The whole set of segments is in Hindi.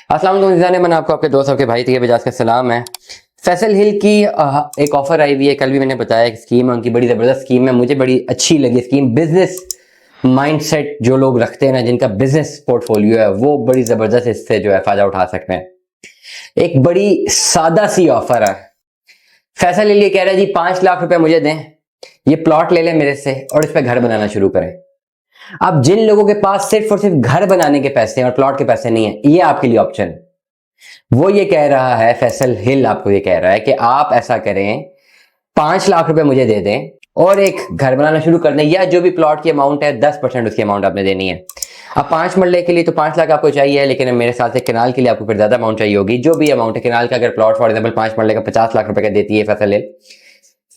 अस्सलाम वालेकुम जाने मन आपको आपके दोस्त आपके भाई थे बजाज का सलाम है। फैसल हिल की एक ऑफर आई हुई है। कल भी मैंने बताया एक स्कीम है उनकी, बड़ी ज़बरदस्त स्कीम है, मुझे बड़ी अच्छी लगी स्कीम। बिजनेस माइंडसेट जो लोग रखते हैं ना, जिनका बिजनेस पोर्टफोलियो है, वो बड़ी ज़बरदस्त इससे जो है फ़ायदा उठा सकते हैं। एक बड़ी सादा सी ऑफर है। फैसल हिल ये कह रहा है जी 5 लाख रुपए मुझे दें, ये प्लॉट ले लें मेरे से और इस पर घर बनाना शुरू करें। अब जिन लोगों के पास सिर्फ और सिर्फ घर बनाने के पैसे हैं और प्लॉट के पैसे नहीं है, ये आपके लिए ऑप्शन। वो ये कह रहा है, फैसल हिल आपको ये कह रहा है कि आप ऐसा करें, 5 लाख रुपए मुझे दे दें और एक घर बनाना शुरू कर दें, या जो भी प्लॉट की अमाउंट है 10% उसकी अमाउंट आपने देनी है। अब 5 मरले के लिए तो 5 लाख आपको चाहिए, लेकिन मेरे साथ से केनाल के लिए आपको फिर ज्यादा अमाउंट चाहिए होगी। जो भी अमाउंट है केनाल का, अगर प्लॉट फॉर एग्जाम्पल 5 मरले का 50 लाख रुपए का देती है फैसल हिल,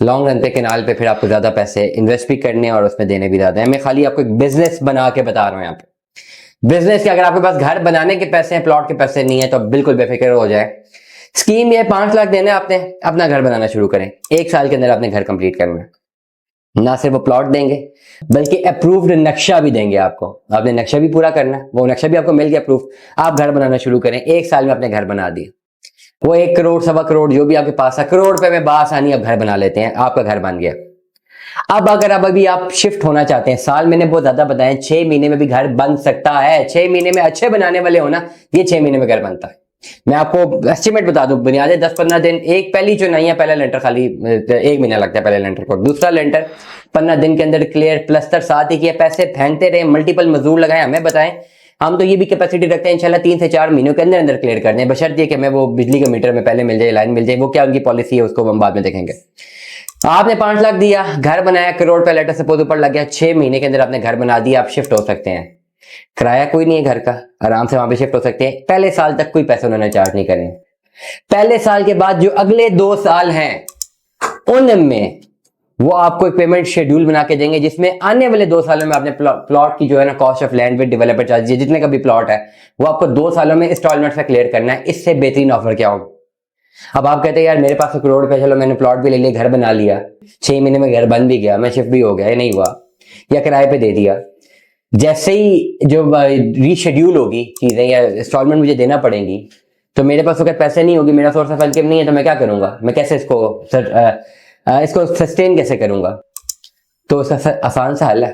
लॉन्ग रन पे केनाल पे फिर आपको ज्यादा पैसे इन्वेस्ट भी करने और उसमें देने भी ज्यादा है। मैं खाली आपको एक बिजनेस बना के बता रहा हूं यहाँ पे। बिजनेस के अगर आपके पास घर बनाने के पैसे हैं, प्लॉट के पैसे नहीं है, तो बिल्कुल बेफिक्र हो जाए। स्कीम ये 5 लाख देने आपने, अपना घर बनाना शुरू करें। 1 साल के अंदर आपने घर कंप्लीट करना है। ना सिर्फ वो प्लॉट देंगे बल्कि अप्रूव्ड नक्शा भी देंगे आपको। आपने नक्शा भी पूरा करना है, वो नक्शा भी आपको मिल गया अप्रूव। आप घर बनाना शुरू करें, 1 साल में अपने घर बना दिए। वो 1 करोड़ 1.25 करोड़ जो भी आपके पास है, करोड़ रुपए में बासानी आप घर बना लेते हैं, आपका घर बन गया। अब अगर अब अभी आप शिफ्ट होना चाहते हैं, साल मैंने बहुत ज्यादा बताया, 6 महीने में भी घर बन सकता है। 6 महीने में अच्छे बनाने वाले हो ना, ये 6 महीने में घर बनता है। मैं आपको एस्टिमेट बता दूं, बुनियादी 10-15 दिन। एक पहली जो नहीं है, पहला लेंटर खाली 1 महीना लगता है पहले लेंटर को, दूसरा लेंटर 15 दिन के अंदर क्लियर, प्लस्तर साथ ही किया, पैसे फेंकते रहे, मल्टीपल मजदूर लगाए, हमें बताएं। हम तो ये भी कैपेसिटी रखते हैं इंशाल्लाह 3 से 4 महीनों के अंदर अंदर क्लियर कर दें, बशर्ते कि हमें वो बिजली के मीटर में पहले मिल जाए, लाइन मिल जाए। वो क्या उनकी पॉलिसी है उसको हम बाद में देखेंगे। आपने 5 लाख दिया, घर बनाया, करोड़ पे लेटर सपोज ऊपर लग गया, 6 महीने के अंदर आपने घर बना दिया, आप शिफ्ट हो सकते हैं। किराया कोई नहीं है घर का, आराम से वहां पे शिफ्ट हो सकते हैं। पहले साल तक कोई पैसे उन्होंने चार्ज नहीं करने। पहले साल के बाद जो अगले 2 साल हैं, उनमें वो आपको एक पेमेंट शेड्यूल बना के देंगे, जिसमें आने वाले 2 सालों में आपने प्लॉट की जो है ना, cost of land with developer charges, जितने का भी प्लॉट है, वो आपको 2 सालों में इंस्टॉलमेंट से क्लियर करना है। इससे बेहतरीन ऑफर क्या होगा? अब आप कहते हैं यार मेरे पास तो करोड़ रुपए, चलो मैंने प्लॉट भी ले लिया, घर बना लिया, 6 महीने में घर बन भी गया, मैं शिफ्ट भी हो गया, ये नहीं हुआ, या किराए पे दे दिया। जैसे ही जो रीशेड्यूल होगी चीजें या इंस्टॉलमेंट मुझे देना पड़ेंगी, तो मेरे पास अगर पैसे नहीं होगी, मेरा सोर्स ऑफ इनकम नहीं है, तो मैं क्या करूंगा? मैं कैसे इसको सस्टेन कैसे करूंगा? तो उसका आसान सा हल है।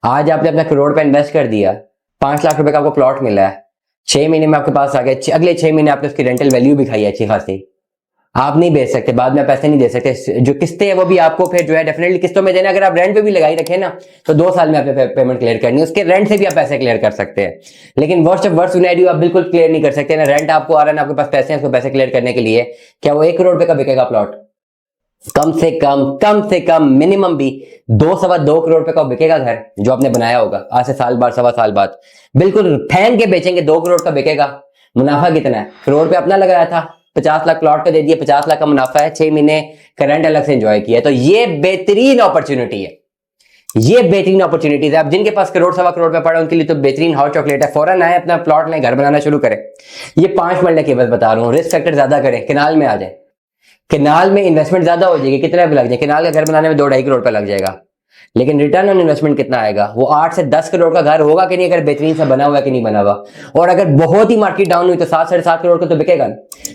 आज आपने अपना करोड़ रुपए इन्वेस्ट कर दिया, 5 लाख रुपए का आपको प्लॉट मिला है, 6 महीने में आपके पास आ गए, अगले 6 महीने आपने उसकी रेंटल वैल्यू भी खाई है अच्छी खासी। आप नहीं बेच सकते, बाद में पैसे नहीं दे सकते। जो किस्तें हैं वो भी आपको फिर जो है डेफिनेटली किस्तों में देना। अगर आप रेंट पे भी लगाई रखें ना, तो 2 साल में आपने पेमेंट क्लियर करनी है, उसके रेंट से भी आप पैसे क्लियर कर सकते हैं। लेकिन वर्स्ट सिनेरियो आप बिल्कुल क्लियर नहीं कर सकते ना। रेंट आपको आ रहा है ना, आपके पास पैसे हैं, उसको पैसे क्लियर करने के लिए क्या वो 1 करोड़ रुपए का बिकेगा प्लॉट? कम से कम मिनिमम भी 2-2.25 करोड़ रुपए का बिकेगा घर, जो आपने बनाया होगा आज से साल बाद, 1.25 साल बाद। बिल्कुल फेंक के बेचेंगे, 2 करोड़ का बिकेगा। मुनाफा कितना है? करोड़ पे अपना लगाया था, 50 लाख प्लॉट का दे दिया, 50 लाख का मुनाफा है, 6 महीने करंट अलग से एंजॉय किया। तो ये बेहतरीन अपॉर्चुनिटी है, ये बेहतरीन अपॉर्चुनिटीज है। अब जिनके पास करोड़ 1.25 करोड़ पे पड़ा, उनके लिए तो बेहतरीन हॉट चॉकलेट है। फौरन आए, अपना प्लॉट लें, घर बनाना शुरू करें। ये 5 मरले की बस बता रहा हूँ, रिस्क फैक्टर ज्यादा करें, केनाल में आ जाए। केनाल में इन्वेस्टमेंट ज्यादा हो जाएगी, कितना भी लग जाए, केनाल का घर बनाने में 2-2.5 करोड़ रुपए लग जाएगा, लेकिन रिटर्न ऑन इन्वेस्टमेंट कितना आएगा? वो 8 से 10 करोड़ का घर होगा कि नहीं, अगर बेहतरीन सा बना हुआ है कि नहीं बना हुआ। और अगर बहुत ही मार्केट डाउन हुई तो 7-7.5 करोड़ का तो बिकेगा।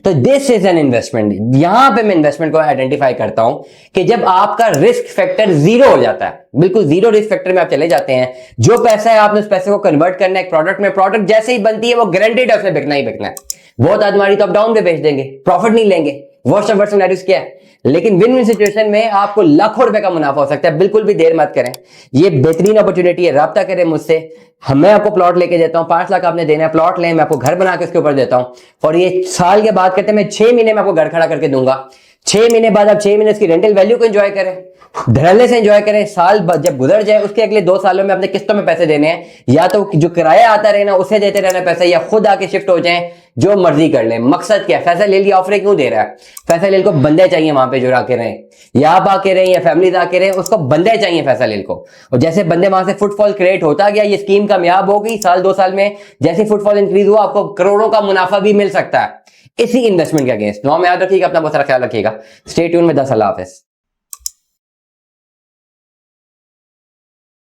तो दिस इज एन इन्वेस्टमेंट। यहां पे मैं इन्वेस्टमेंट को आइडेंटिफाई करता हूं कि जब आपका रिस्क फैक्टर 0 हो जाता है, बिल्कुल 0 रिस्क फैक्टर में आप चले जाते हैं। जो पैसा है आपने उस पैसे को कन्वर्ट करना है एक प्रोडक्ट में, प्रोडक्ट जैसे ही बनती है वो गारंटीड है उसमें बिकना ही बिकना है। बहुत आदमी तो आप डाउन पे बेच देंगे, प्रॉफिट नहीं लेंगे, वर्स्ट सिनेरियोस क्या है। लेकिन विन विन सिचुएशन में आपको लाखों रुपए का मुनाफा हो सकता है। बिल्कुल भी देर मत करें, ये बेहतरीन अपॉर्चुनिटी है। राब्ता करें मुझसे, मैं आपको प्लॉट लेके देता हूं, 5 लाख आपने देना है, प्लॉट लें, मैं आपको घर बना के उसके ऊपर देता हूं। और ये साल के बाद कहते हैं मैं 6 महीने में आपको घर खड़ा करके दूंगा। 6 महीने बाद आप 6 महीने उसकी रेंटल वैल्यू को एंजॉय करें, धड़ल्ले से एंजॉय करें। साल जब गुजर जाए, उसके अगले 2 सालों में अपने किस्तों में पैसे देने हैं, या तो जो किराया आता रहे ना उसे देते रहना पैसा, या खुद आके शिफ्ट हो जाएं, जो मर्जी कर लें। मकसद क्या है? फैसल हिल की ऑफर क्यों दे रहा है? फैसल हिल को बंदे चाहिए वहां पे जो आके रहे, या आप आके रहे या फैमिलीज आके रहे, उसको बंदे चाहिए फैसल हिल को। और जैसे बंदे वहां से फुटफॉल क्रिएट होता गया, ये स्कीम कामयाब होगी, साल 2 साल में जैसे फुटफॉल इंक्रीज हुआ, आपको करोड़ों का मुनाफा भी मिल सकता है इसी इन्वेस्टमेंट के अगेंस्ट। दुआ में याद रखिएगा, अपना बहुत सारा ख्याल रखिएगा। स्टे ट्यून में 10 अल्लाह हाफिज़।